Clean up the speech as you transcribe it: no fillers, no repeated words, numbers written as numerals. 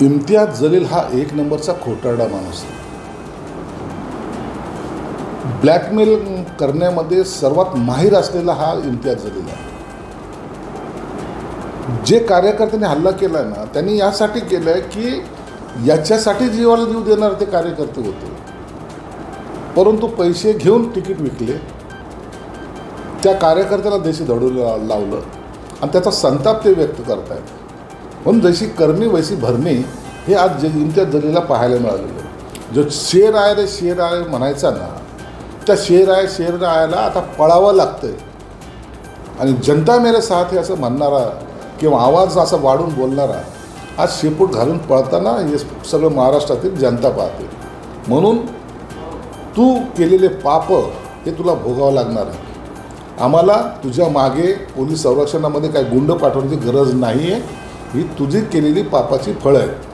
इम्तियाज जलील हा एक नंबरचा खोटारडा माणूस आहे. ब्लॅकमेल करण्यामध्ये सर्वात माहीर असलेला हा इम्तियाज जलील आहे. जे कार्यकर्त्यांनी हल्ला केला ना, त्यांनी यासाठी केलं आहे की याच्यासाठी जीवाला जीव देणार ते कार्यकर्ते होते, परंतु पैसे घेऊन तिकीट विकले, त्या कार्यकर्त्याला देशी धडू लावलं आणि त्याचा संताप ते व्यक्त करत आहेत. म्हणून जशी करणी वैसी भरणी हे आज इम्तियाज जलीलला पाहायला मिळालेलं आहे. जो शेर आहे रे शेर आहे म्हणायचा ना, त्या शेर आहे आता पळावं लागतं आहे. आणि जनता मेरे साथ हे असं म्हणणारा किंवा आवाज असा वाढून बोलणारा आज शेपूट घालून पळताना हे सगळं महाराष्ट्रातील जनता पाहते. म्हणून तू केलेले पाप हे तुला भोगावं लागणार आहे. आम्हाला तुझ्या मागे पोलीस संरक्षणामध्ये काही गुंड पाठवण्याची गरज नाही आहे. ही तुझी केलेली पापाची फळं आहेत.